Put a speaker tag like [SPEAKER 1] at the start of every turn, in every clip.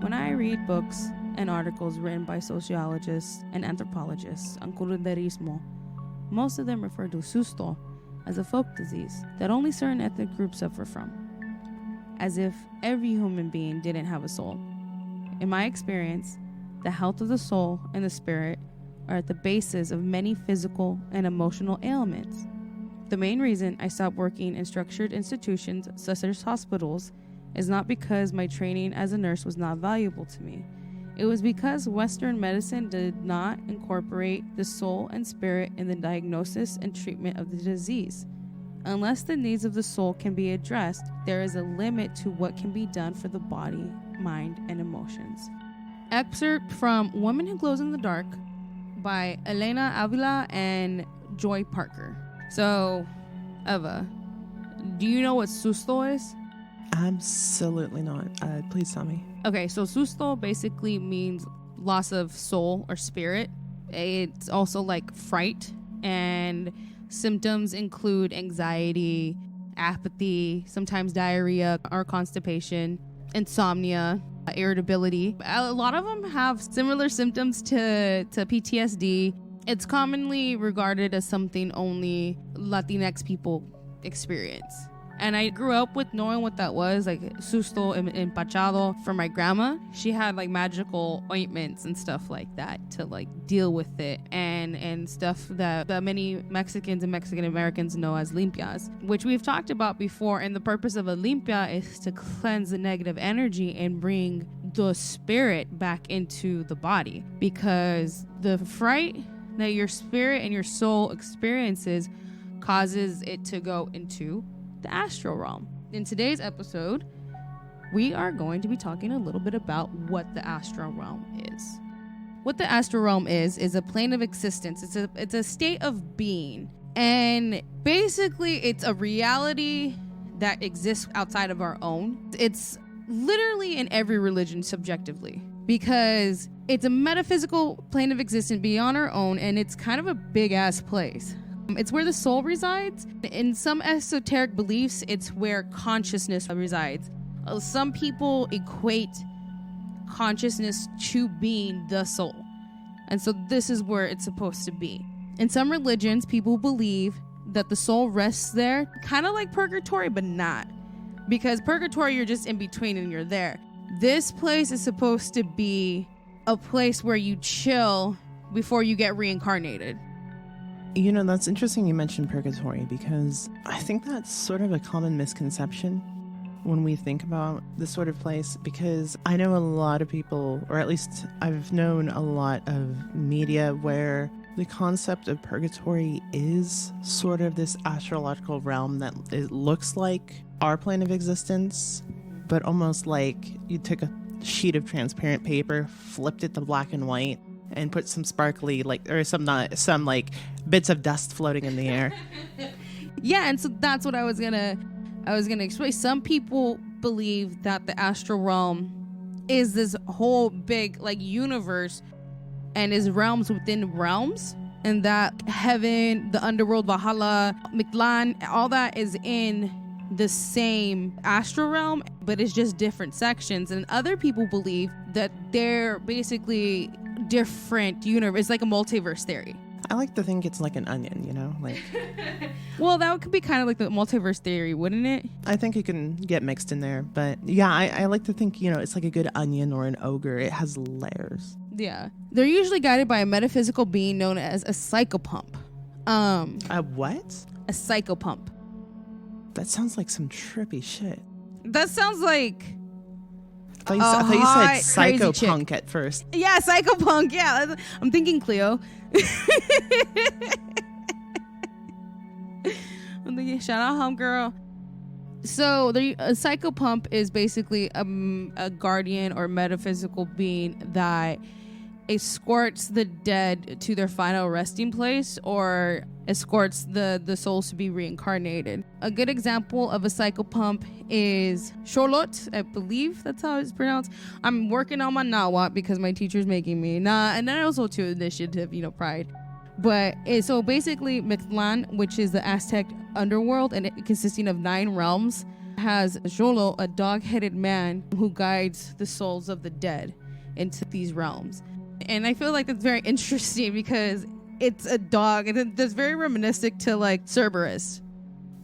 [SPEAKER 1] When I read books and articles written by sociologists and anthropologists on curanderismo, most of them refer to susto as a folk disease that only certain ethnic groups suffer from, as if every human being didn't have a soul. In my experience, the health of the soul and the spirit are at the basis of many physical and emotional ailments. The main reason I stopped working in structured institutions such as hospitals is not because my training as a nurse was not valuable to me. It was because Western medicine did not incorporate the soul and spirit in the diagnosis and treatment of the disease. Unless the needs of the soul can be addressed, there is a limit to what can be done for the body, mind, and emotions. Excerpt from Woman Who Glows in the Dark by Elena Avila and Joy Parker. So, Eva, do you know what susto is?
[SPEAKER 2] Absolutely not. Please tell me.
[SPEAKER 1] Okay, so susto basically means loss of soul or spirit. It's also like fright, and symptoms include anxiety, apathy, sometimes diarrhea or constipation, insomnia, irritability. A lot of them have similar symptoms to PTSD. It's commonly regarded as something only Latinx people experience. And I grew up with knowing what that was, like susto empachado from my grandma. She had like magical ointments and stuff like that to like deal with it, and stuff that many Mexicans and Mexican Americans know as limpias, which we've talked about before. And the purpose of a limpia is to cleanse the negative energy and bring the spirit back into the body, because the fright that your spirit and your soul experiences causes it to go into the astral realm. In today's episode, we are going to be talking a little bit about what the astral realm is. What the astral realm is a plane of existence. It's a state of being, and basically it's a reality that exists outside of our own. It's literally in every religion subjectively, because it's a metaphysical plane of existence beyond our own, and it's kind of a big ass place. It's where the soul resides. In some esoteric beliefs, it's where consciousness resides. Some people equate consciousness to being the soul, and so this is where it's supposed to be. In some religions, people believe that the soul rests there, kind of like purgatory, but not. Because purgatory, you're just in between and you're there. This place is supposed to be a place where you chill before you get reincarnated.
[SPEAKER 2] You know, that's interesting you mentioned purgatory, because I think that's sort of a common misconception when we think about this sort of place, because I know a lot of people, or at least I've known a lot of media where the concept of purgatory is sort of this astrological realm that it looks like our plane of existence, but almost like you took a sheet of transparent paper, flipped it to black and white, and put some sparkly, like, or some like bits of dust floating in the air.
[SPEAKER 1] Yeah, and so that's what I was gonna explain. Some people believe that the astral realm is this whole big like universe, and is realms within realms, and that heaven, the underworld, Valhalla, Mictlan, all that is in the same astral realm, but it's just different sections. And other people believe that they're basically different universe. It's like a multiverse theory.
[SPEAKER 2] I like to think it's like an onion, you know, like.
[SPEAKER 1] Well, that could be kind of like the multiverse theory, wouldn't it?
[SPEAKER 2] I think it can get mixed in there, but yeah, I like to think, you know, it's like a good onion or an ogre. It has layers.
[SPEAKER 1] Yeah, they're usually guided by a metaphysical being known as a psychopump.
[SPEAKER 2] A what?
[SPEAKER 1] A psychopump.
[SPEAKER 2] That sounds like some trippy shit.
[SPEAKER 1] That sounds like.
[SPEAKER 2] I thought you said psychopunk at first.
[SPEAKER 1] Yeah, psychopunk. Yeah, I'm thinking Cleo. I'm thinking shout out home girl. So a psychopump is basically a guardian or metaphysical being that escorts the dead to their final resting place, or escorts the souls to be reincarnated. A good example of a psychopump is Xolotl, I believe that's how it's pronounced. I'm working on my Nahuatl because my teacher's making me. And then also to initiative, pride. But so basically Mictlan, which is the Aztec underworld, and it consisting of 9 realms. has Jolo, a dog-headed man who guides the souls of the dead into these realms. And I feel like that's very interesting because it's a dog, and that's very reminiscent to like Cerberus.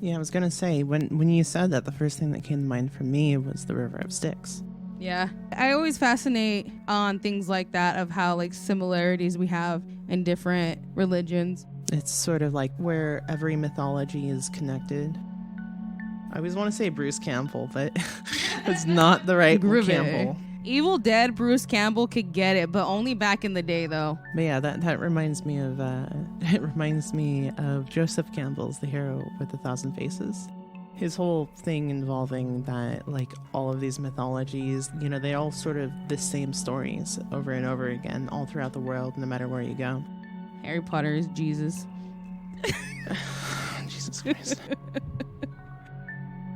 [SPEAKER 2] Yeah, I was gonna say, when you said that, the first thing that came to mind for me was the River of Styx.
[SPEAKER 1] Yeah, I always fascinate on things like that, of how like similarities we have in different religions.
[SPEAKER 2] It's sort of like where every mythology is connected. I always want to say Bruce Campbell, but it's not the right Campbell.
[SPEAKER 1] Evil Dead Bruce Campbell could get it, but only back in the day though.
[SPEAKER 2] But yeah, that reminds me of Joseph Campbell's The Hero with 1,000 Faces. His whole thing involving that, like, all of these mythologies, you know, they all sort of the same stories over and over again all throughout the world, no matter where you go.
[SPEAKER 1] Harry Potter is Jesus.
[SPEAKER 2] Jesus Christ.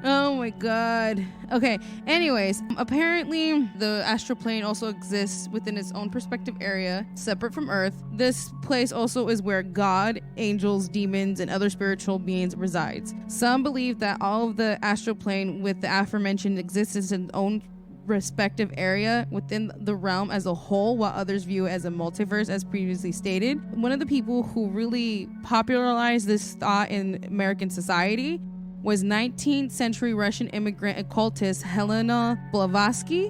[SPEAKER 1] Oh my god. Okay, anyways, apparently the astral plane also exists within its own perspective area, separate from Earth. This place also is where God, angels, demons, and other spiritual beings resides. Some believe that all of the astral plane with the aforementioned exists in its own respective area within the realm as a whole, while others view it as a multiverse, as previously stated. One of the people who really popularized this thought in American society was 19th century Russian immigrant occultist Helena Blavatsky.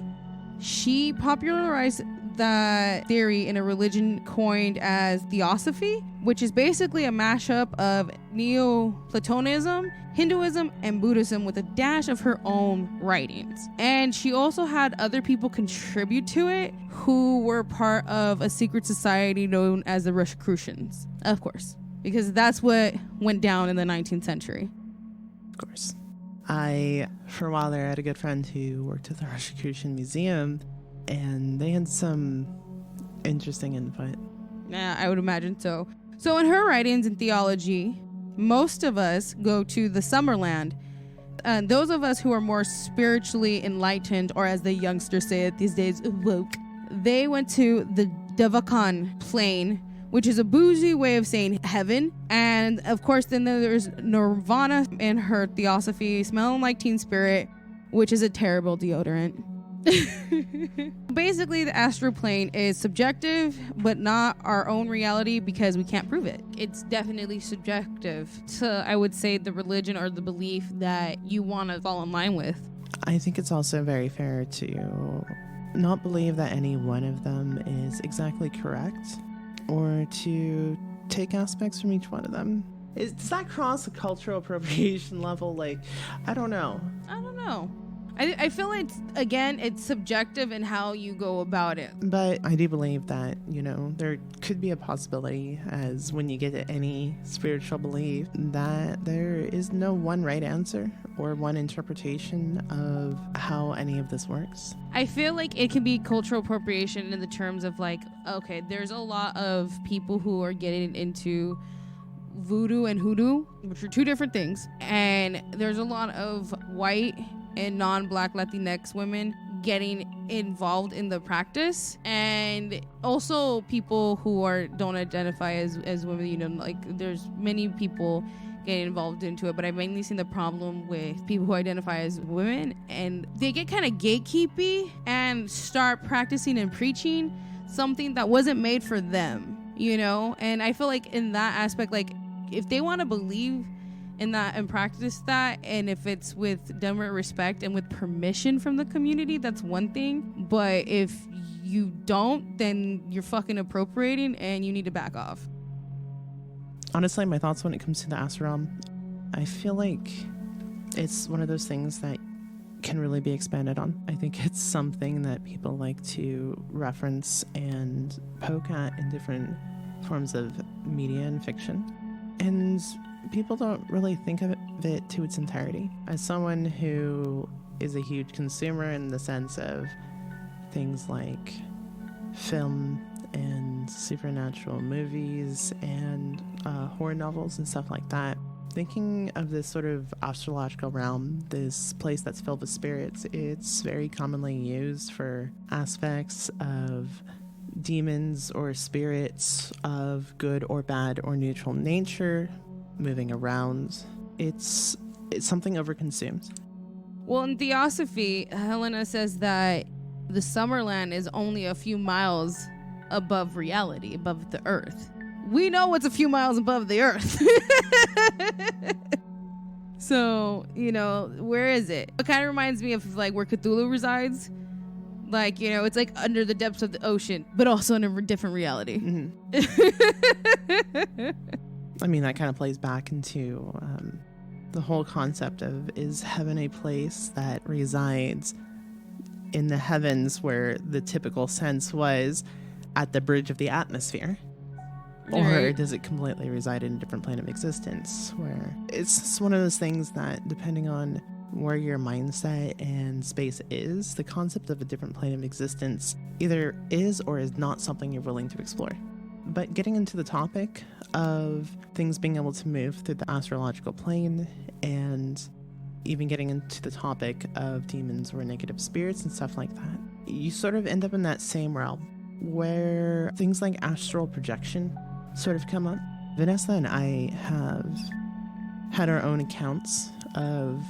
[SPEAKER 1] She popularized that theory in a religion coined as Theosophy, which is basically a mashup of Neoplatonism, Hinduism, and Buddhism with a dash of her own writings. And she also had other people contribute to it who were part of a secret society known as the Rosicrucians, of course, because that's what went down in the 19th century.
[SPEAKER 2] Of course. For a while there, I had a good friend who worked at the Rosicrucian Museum, and they had some interesting input.
[SPEAKER 1] Yeah, I would imagine so. So in her writings in theology, most of us go to the Summerland. And those of us who are more spiritually enlightened, or as the youngsters say it these days, woke, they went to the Devakan plane, which is a bougie way of saying heaven. And of course, then there's Nirvana in her Theosophy, Smelling Like Teen Spirit, which is a terrible deodorant. Basically, the astral plane is subjective, but not our own reality because we can't prove it. It's definitely subjective to, I would say, the religion or the belief that you want to fall in line with.
[SPEAKER 2] I think it's also very fair to not believe that any one of them is exactly correct, or to take aspects from each one of them. Does that cross a cultural appropriation level? Like, I don't know. I feel like, it's subjective in how you go about it. But I do believe that, there could be a possibility, as when you get to any spiritual belief, that there is no one right answer or one interpretation of how any of this works.
[SPEAKER 1] I feel like it can be cultural appropriation in the terms of like, okay, there's a lot of people who are getting into voodoo and hoodoo, which are two different things. And there's a lot of white and non-black Latinx women getting involved in the practice, and also people who don't identify as women, like there's many people getting involved into it, but I've mainly seen the problem with people who identify as women, and they get kind of gatekeepy and start practicing and preaching something that wasn't made for them, and I feel like in that aspect, like if they want to believe in that and practice that, and if it's done with respect and with permission from the community, that's one thing. But if you don't, then you're fucking appropriating and you need to back off.
[SPEAKER 2] Honestly, my thoughts when it comes to the astral realm, I feel like it's one of those things that can really be expanded on. I think it's something that people like to reference and poke at in different forms of media and fiction. And people don't really think of it to its entirety. As someone who is a huge consumer in the sense of things like film and supernatural movies and horror novels and stuff like that, thinking of this sort of astrological realm, this place that's filled with spirits, it's very commonly used for aspects of demons or spirits of good or bad or neutral nature moving around. It's something overconsumed.
[SPEAKER 1] Well, in Theosophy, Helena says that the Summerland is only a few miles above reality, above the earth. We know it's a few miles above the earth. So, you know, where is it? It kind of reminds me of like where Cthulhu resides. Like, you know, it's like under the depths of the ocean, but also in a different reality.
[SPEAKER 2] I mean, that kind of plays back into the whole concept of, is heaven a place that resides in the heavens where the typical sense was at the bridge of the atmosphere? Or does it completely reside in a different plane of existence, where it's one of those things that, depending on where your mindset and space is, the concept of a different plane of existence either is or is not something you're willing to explore. But getting into the topic of things being able to move through the astrological plane, and even getting into the topic of demons or negative spirits and stuff like that, you sort of end up in that same realm where things like astral projection sort of come up. Vanessa and I have had our own accounts of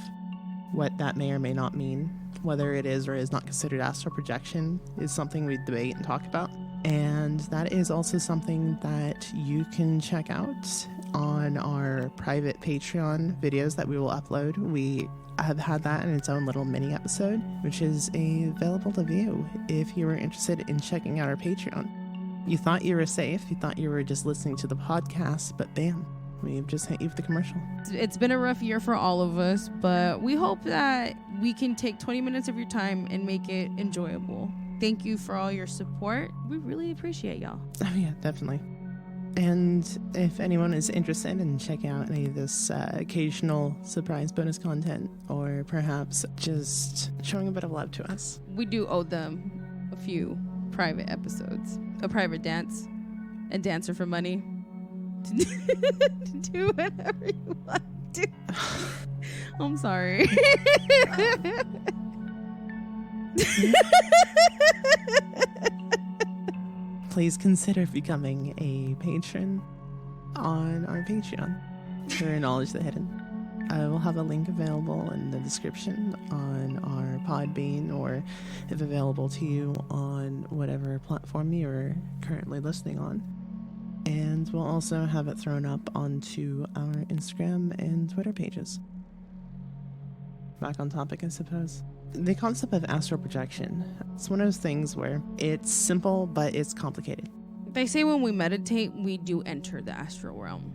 [SPEAKER 2] what that may or may not mean. Whether it is or is not considered astral projection is something we debate and talk about. And that is also something that you can check out on our private Patreon videos that we will upload. We have had that in its own little mini episode, which is available to view if you are interested in checking out our Patreon. You thought you were safe, you thought you were just listening to the podcast, but bam, we've just hit you with the commercial.
[SPEAKER 1] It's been a rough year for all of us, but we hope that we can take 20 minutes of your time and make it enjoyable. Thank you for all your support. We really appreciate y'all.
[SPEAKER 2] Oh yeah, definitely. And if anyone is interested in checking out any of this occasional surprise bonus content, or perhaps just showing a bit of love to us,
[SPEAKER 1] we do owe them a few private episodes, a private dance, a dancer for money, to do whatever you want to. I'm sorry.
[SPEAKER 2] Please consider becoming a patron on our Patreon to acknowledge the hidden. I will have a link available in the description on our Podbean, or if available to you on whatever platform you're currently listening on. And we'll also have it thrown up onto our Instagram and Twitter pages. Back on topic, I suppose. The concept of astral projection, it's one of those things where it's simple, but it's complicated.
[SPEAKER 1] They say when we meditate, we do enter the astral realm.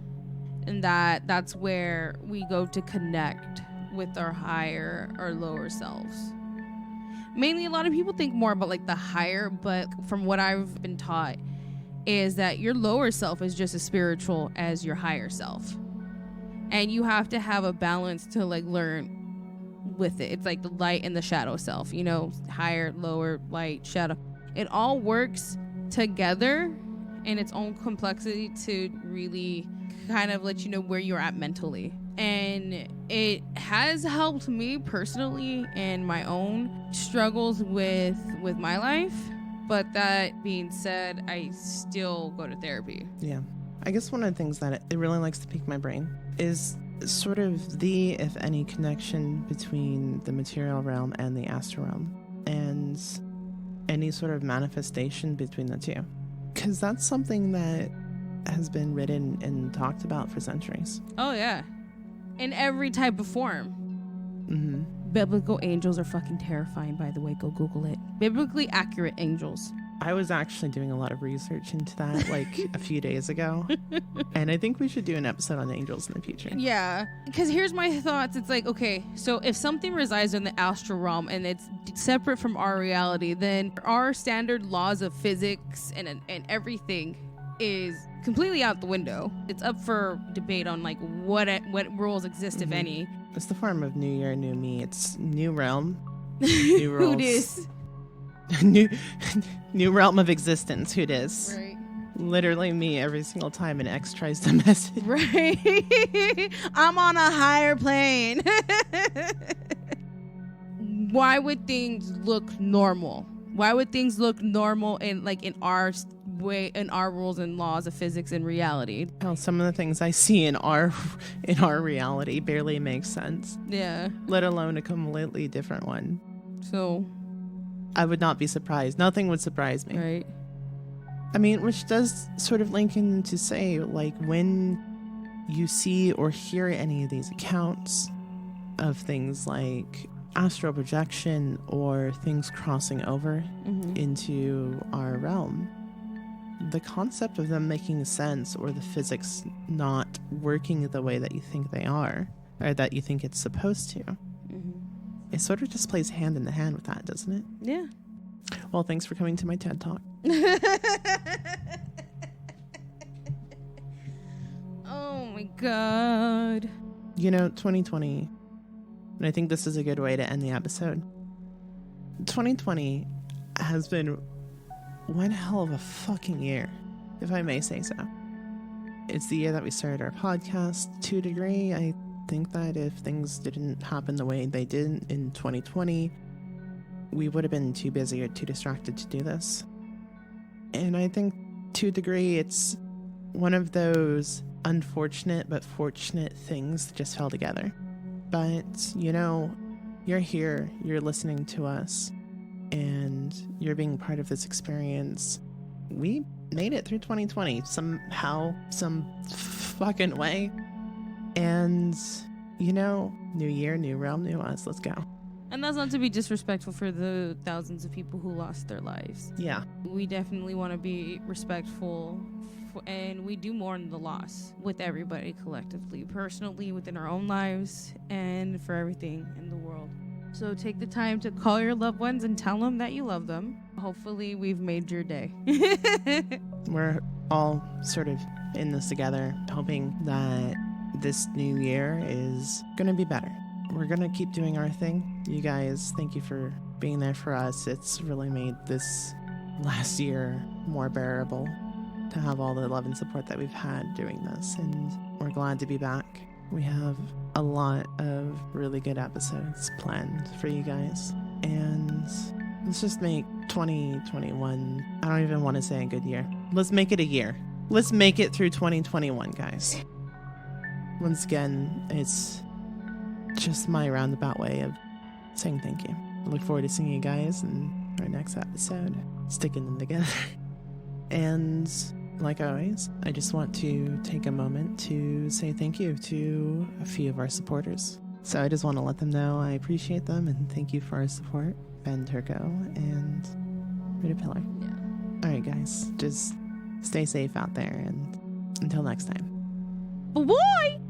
[SPEAKER 1] And that's where we go to connect with our higher or lower selves. Mainly, a lot of people think more about like the higher, but from what I've been taught is that your lower self is just as spiritual as your higher self. And you have to have a balance to like learn with it. It's like the light and the shadow self, you know, higher, lower, light, shadow. It all works together in its own complexity to really kind of let you know where you're at mentally. And it has helped me personally in my own struggles with my life. But that being said, I still go to therapy.
[SPEAKER 2] Yeah. I guess one of the things that it really likes to pique my brain is sort of the, if any, connection between the material realm and the astral realm, and any sort of manifestation between the two. Because that's something that has been written and talked about for centuries.
[SPEAKER 1] Oh, yeah. In every type of form.
[SPEAKER 2] Mm-hmm.
[SPEAKER 1] Biblical angels are fucking terrifying, by the way. Go Google it. Biblically accurate angels.
[SPEAKER 2] I was actually doing a lot of research into that like a few days ago. And I think we should do an episode on angels in the future.
[SPEAKER 1] Yeah. Because here's my thoughts. It's like, okay, so if something resides in the astral realm and it's separate from our reality, then our standard laws of physics and everything is completely out the window. It's up for debate on like what rules exist, if any.
[SPEAKER 2] It's the form of new year, new me. It's new realm, new rules.
[SPEAKER 1] Who dis?
[SPEAKER 2] new realm of existence. Who dis?
[SPEAKER 1] Right.
[SPEAKER 2] Literally me every single time an ex tries to message.
[SPEAKER 1] Right. I'm on a higher plane. Why would things look normal? Why would things look normal in our in our rules and laws of physics and reality.
[SPEAKER 2] Hell, some of the things I see in our reality barely make sense.
[SPEAKER 1] Yeah.
[SPEAKER 2] Let alone a completely different one.
[SPEAKER 1] So
[SPEAKER 2] I would not be surprised. Nothing would surprise me.
[SPEAKER 1] right.
[SPEAKER 2] I mean, which does sort of link in to say, like, when you see or hear any of these accounts of things like astral projection or things crossing over into our realm, the concept of them making sense or the physics not working the way that you think they are, or that you think it's supposed to, it sort of just plays hand in hand with that, doesn't it?
[SPEAKER 1] Yeah.
[SPEAKER 2] Well, thanks for coming to my TED Talk.
[SPEAKER 1] Oh my god.
[SPEAKER 2] 2020, and I think this is a good way to end the episode. 2020 has been one hell of a fucking year, if I may say so. It's the year that we started our podcast. To a degree, I think that if things didn't happen the way they did in 2020, we would have been too busy or too distracted to do this. And I think to a degree, it's one of those unfortunate but fortunate things that just fell together. But, you're here, you're listening to us, and you're being part of this experience. We made it through 2020 somehow, some fucking way. And, new year, new realm, new us. Let's go.
[SPEAKER 1] And that's not to be disrespectful for the thousands of people who lost their lives.
[SPEAKER 2] Yeah.
[SPEAKER 1] We definitely want to be respectful, and we do mourn the loss with everybody collectively, personally, within our own lives, and for everything in the world. So take the time to call your loved ones and tell them that you love them. Hopefully we've made your day.
[SPEAKER 2] We're all sort of in this together, hoping that this new year is going to be better. We're going to keep doing our thing. You guys, thank you for being there for us. It's really made this last year more bearable to have all the love and support that we've had doing this. And we're glad to be back. We have a lot of really good episodes planned for you guys. And let's just make 2021, I don't even want to say a good year. Let's make it a year. Let's make it through 2021, guys. Once again, it's just my roundabout way of saying thank you. I look forward to seeing you guys in our next episode, sticking them together. And like always, I just want to take a moment to say thank you to a few of our supporters. So I just want to let them know I appreciate them and thank you for our support. Ben Turco and Rita Pillar. Yeah. All right, guys, just stay safe out there, and until next time.
[SPEAKER 1] Bye-bye!